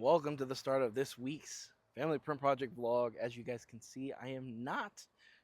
Welcome to the start of this week's family print project vlog. As you guys can see, I am not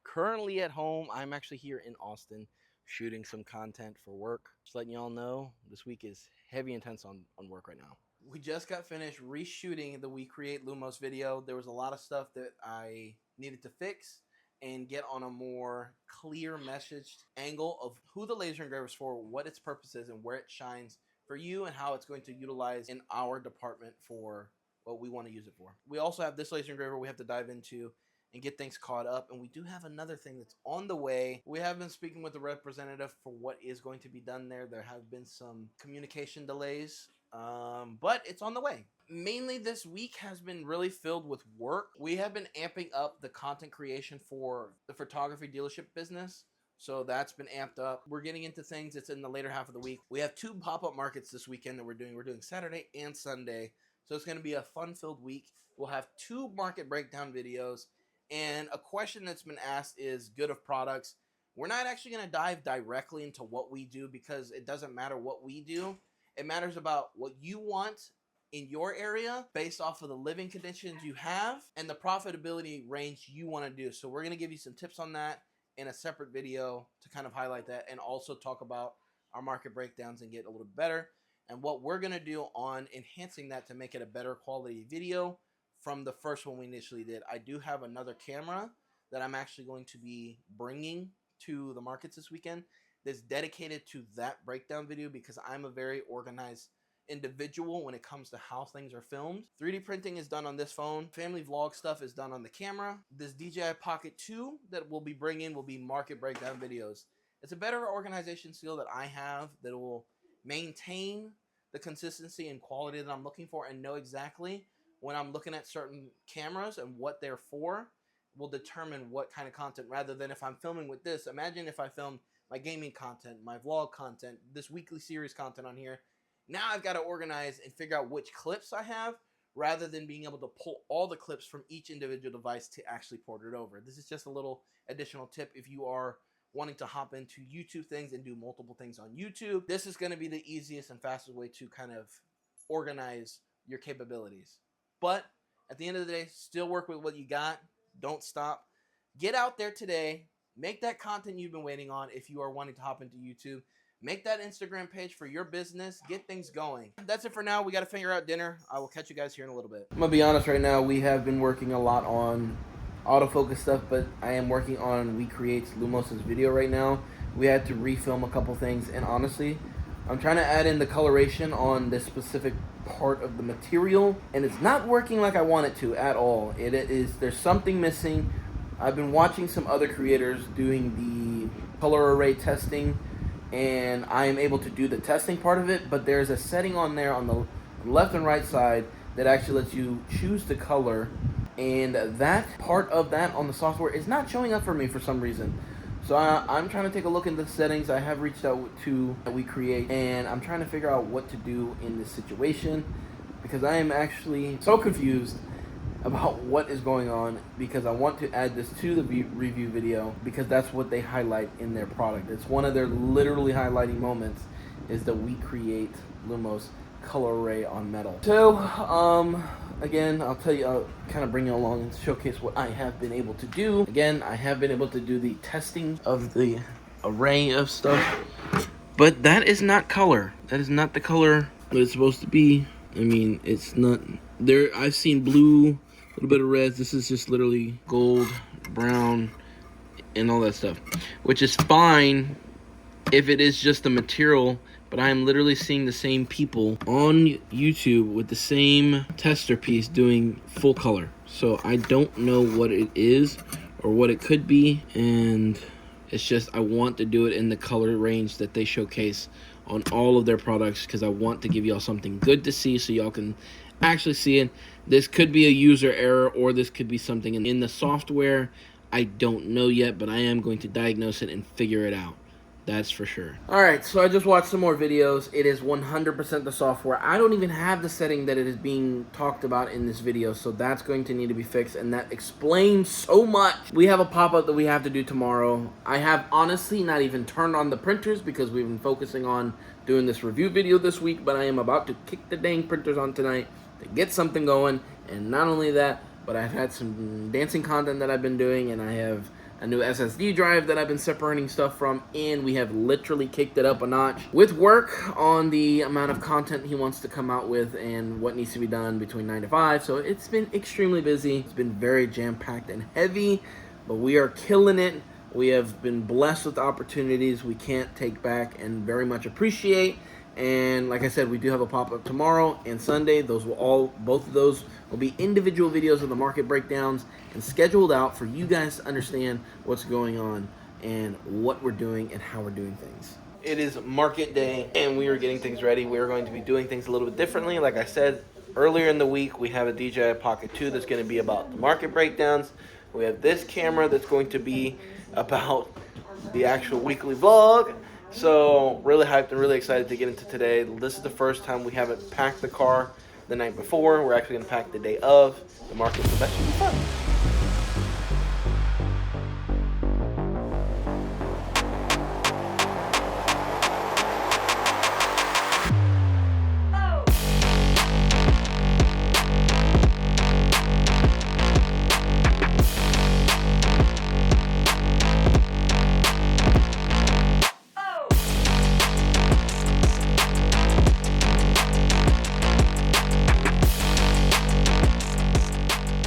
currently at home. I'm actually here in Austin shooting some content for work. Just letting y'all know this week is heavy intense on work right now. We just got finished reshooting the We Create Lumos video. There was a lot of stuff that I needed to fix and get on a more clear messaged angle of who the laser engraver is for, what its purpose is, and where it shines for you, and how it's going to utilize in our department for what we want to use it for. We also have this laser engraver we have to dive into and get things caught up, and we do have another thing that's on the way. We have been speaking with the representative for what is going to be done there. There have been some communication delays, but it's on the way. Mainly this week has been really filled with work. We have been amping up the content creation for the photography dealership business. So that's been amped up. We're getting into things. It's in the later half of the week. We have 2 pop-up markets this weekend that we're doing. We're doing Saturday and Sunday. So it's going to be a fun-filled week. We'll have 2 market breakdown videos. And a question that's been asked is good of products. We're not actually going to dive directly into what we do because it doesn't matter what we do. It matters about what you want in your area based off of the living conditions you have and the profitability range you want to do. So we're going to give you some tips on that in a separate video to kind of highlight that, and also talk about our market breakdowns and get a little better and what we're going to do on enhancing that to make it a better quality video from the first one we initially did. I do have another camera that I'm actually going to be bringing to the markets this weekend that's dedicated to that breakdown video because I'm a very organized individual when it comes to how things are filmed. 3D printing is done on this phone. Family vlog stuff is done on the camera. This DJI Pocket 2 that we'll be bringing will be market breakdown videos. It's a better organization skill that I have that will maintain the consistency and quality that I'm looking for and know exactly when I'm looking at certain cameras and what they're for will determine what kind of content, rather than if I'm filming with this. Imagine if I filmed my gaming content, my vlog content, this weekly series content on here. Now I've got to organize and figure out which clips I have rather than being able to pull all the clips from each individual device to actually port it over. This is just a little additional tip if you are wanting to hop into YouTube things and do multiple things on YouTube. This is going to be the easiest and fastest way to kind of organize your capabilities. But at the end of the day, still work with what you got. Don't stop. Get out there today. Make that content you've been waiting on if you are wanting to hop into YouTube. Make that Instagram page for your business. Get things going. That's it for now. We got to figure out dinner. I will catch you guys here in a little bit. I'm going to be honest right now. We have been working a lot on autofocus stuff, but I am working on We Create Lumos' video right now. We had to refilm a couple things, and honestly, I'm trying to add in the coloration on this specific part of the material, and it's not working like I want it to at all. There's something missing. I've been watching some other creators doing the color array testing, and I am able to do the testing part of it, but there's a setting on there on the left and right side that actually lets you choose the color, and that part of that on the software is not showing up for me for some reason. So I'm trying to take a look into the settings. I have reached out to We Create, and I'm trying to figure out what to do in this situation because I am actually so confused about what is going on, because I want to add this to the review video because that's what they highlight in their product. It's one of their literally highlighting moments is the We Create Lumos color array on metal. So again, I'll kind of bring you along and showcase what I have been able to do. Again, I have been able to do the testing of the array of stuff, but that is not color. That is not the color that it's supposed to be. I mean, it's not there. I've seen blue, a little bit of red. This is just literally gold, brown, and all that stuff, which is fine if it is just the material. But I am literally seeing the same people on YouTube with the same tester piece doing full color. So I don't know what it is or what it could be. And it's just I want to do it in the color range that they showcase on all of their products because I want to give y'all something good to see so y'all can actually see it. This could be a user error or this could be something in the software. I don't know yet, but I am going to diagnose it and figure it out. That's for sure. Alright, so I just watched some more videos. It is 100% the software. I don't even have the setting that it is being talked about in this video, so that's going to need to be fixed, and that explains so much. We have a pop-up that we have to do tomorrow. I have honestly not even turned on the printers because we've been focusing on doing this review video this week, but I am about to kick the dang printers on tonight to get something going. And not only that, but I've had some dancing content that I've been doing, and I have a new SSD drive that I've been separating stuff from, and we have literally kicked it up a notch with work on the amount of content he wants to come out with and what needs to be done between 9 to 5. So it's been extremely busy. It's been very jam-packed and heavy, but we are killing it. We have been blessed with opportunities we can't take back and very much appreciate. And like I said, we do have a pop-up tomorrow and Sunday. Both of those will be individual videos of the market breakdowns and scheduled out for you guys to understand what's going on and what we're doing and how we're doing things. It is market day and we are getting things ready. We are going to be doing things a little bit differently. Like I said earlier in the week, we have a DJI Pocket 2 that's going to be about the market breakdowns. We have this camera that's going to be about the actual weekly vlog. So really hyped and really excited to get into today. This is the first time we haven't packed the car the night before. We're actually going to pack the day of. The market's the best. Should be fun.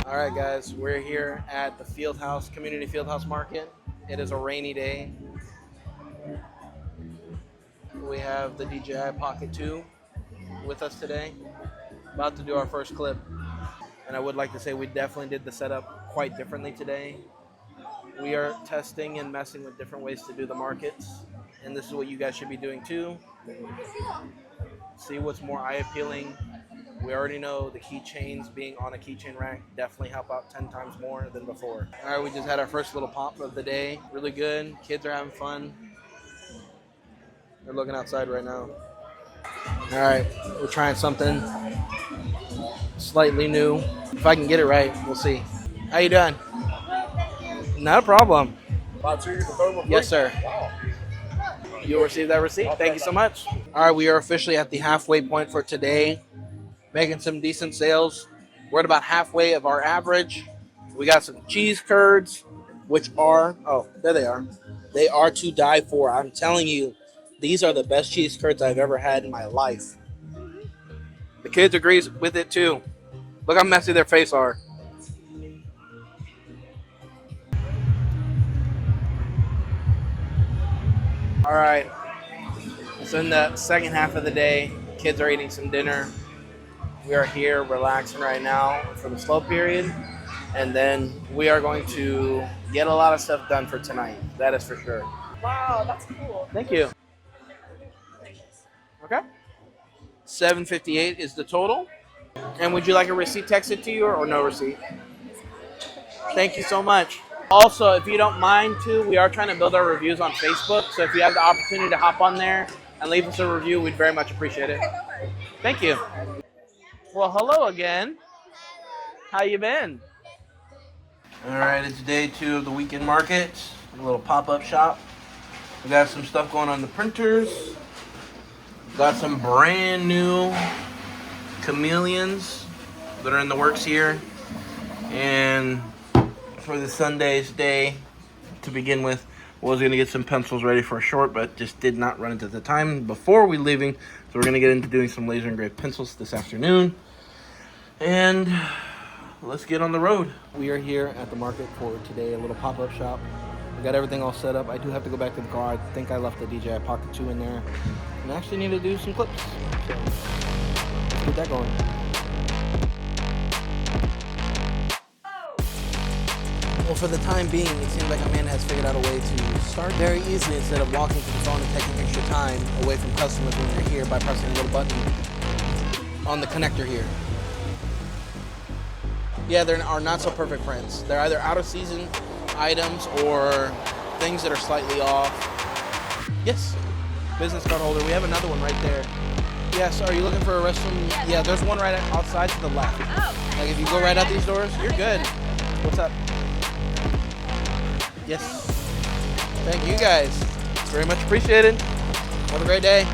Alright guys, we're here at the Fieldhouse, Community Fieldhouse Market. It is a rainy day. We have the DJI Pocket 2 with us today. About to do our first clip. And I would like to say we definitely did the setup quite differently today. We are testing and messing with different ways to do the markets. And this is what you guys should be doing too. See what's more eye appealing. We already know the keychains being on a keychain rack definitely help out 10 times more than before. All right, we just had our first little pop of the day. Really good. Kids are having fun. They're looking outside right now. All right, we're trying something slightly new. If I can get it right, we'll see. How you doing? Not a problem. Yes, sir. You'll receive that receipt. Thank you so much. All right, we are officially at the halfway point for today. Making some decent sales. We're at about halfway of our average. We got some cheese curds, which are, oh, there they are. They are to die for. I'm telling you, these are the best cheese curds I've ever had in my life. The kids agree with it too. Look how messy their face are. All right. So in the second half of the day, kids are eating some dinner. We are here relaxing right now for the slow period, and then we are going to get a lot of stuff done for tonight. That is for sure. Wow, that's cool. Thank you. Okay. $7.58 is the total. And would you like a receipt texted to you or no receipt? Thank you so much. Also, if you don't mind too, we are trying to build our reviews on Facebook. So if you have the opportunity to hop on there and leave us a review, we'd very much appreciate it. Thank you. Well, hello again. How you been? All right, it's day 2 of the weekend market. A little pop-up shop. We got some stuff going on the printers. Got some brand new chameleons that are in the works here. And for the Sunday's day, to begin with, was going to get some pencils ready for a short, but just did not run into the time before we leaving. So we're going to get into doing some laser engraved pencils this afternoon. And let's get on the road. We are here at the market for today, a little pop-up shop. We got everything all set up. I do have to go back to the car. I think I left the DJI Pocket 2 in there. And I actually need to do some clips. So let's get that going. Well, for the time being, it seems like Amanda has figured out a way to start very easily instead of walking to the phone and taking extra time away from customers when they're here by pressing a little button on the connector here. Yeah, there are not so perfect prints. They're either out of season items or things that are slightly off. Yes, business card holder. We have another one right there. Yes, are you looking for a restroom? Yeah, there's one right outside to the left. Oh. Like if you go right out these doors, you're good. What's up? Yes. Thank you guys. Very much appreciated. Have a great day.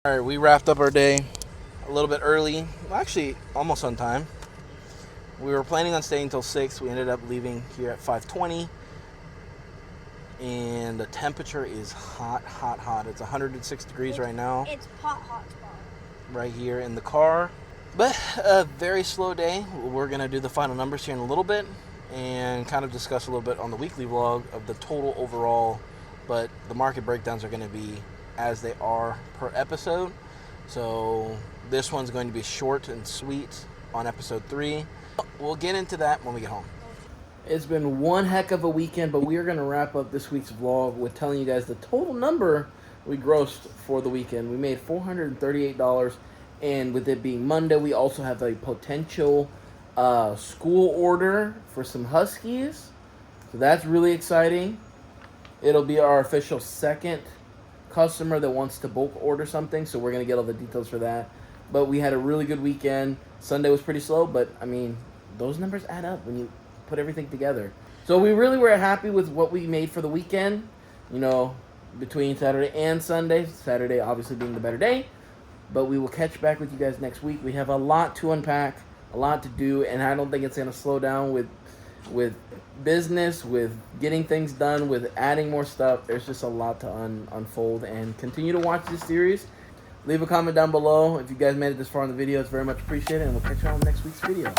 All right, we wrapped up our day a little bit early. Well, actually, almost on time. We were planning on staying until 6. We ended up leaving here at 5:20. And the temperature is hot, hot, hot. It's 106 degrees right now. It's hot spot. Right here in the car. But a very slow day. We're going to do the final numbers here in a little bit and kind of discuss a little bit on the weekly vlog of the total overall. But the market breakdowns are going to be as they are per episode. So this one's going to be short and sweet on episode 3. We'll get into that when we get home. It's been one heck of a weekend, but we are going to wrap up this week's vlog with telling you guys the total number we grossed for the weekend. We made $438, and with it being Monday, we also have a potential school order for some Huskies. So that's really exciting. It'll be our official second customer that wants to bulk order something, so we're going to get all the details for that. But we had a really good weekend. Sunday was pretty slow, but I mean, those numbers add up when you put everything together. So we really were happy with what we made for the weekend, you know, between Saturday and Sunday. Saturday obviously being the better day, but we will catch back with you guys next week. We have a lot to unpack, a lot to do, and I don't think it's going to slow down with business, with getting things done, with adding more stuff. There's just a lot to unfold, and continue to watch this series. Leave a comment down below if you guys made it this far in the video. It's very much appreciated, and we'll catch you on next week's video.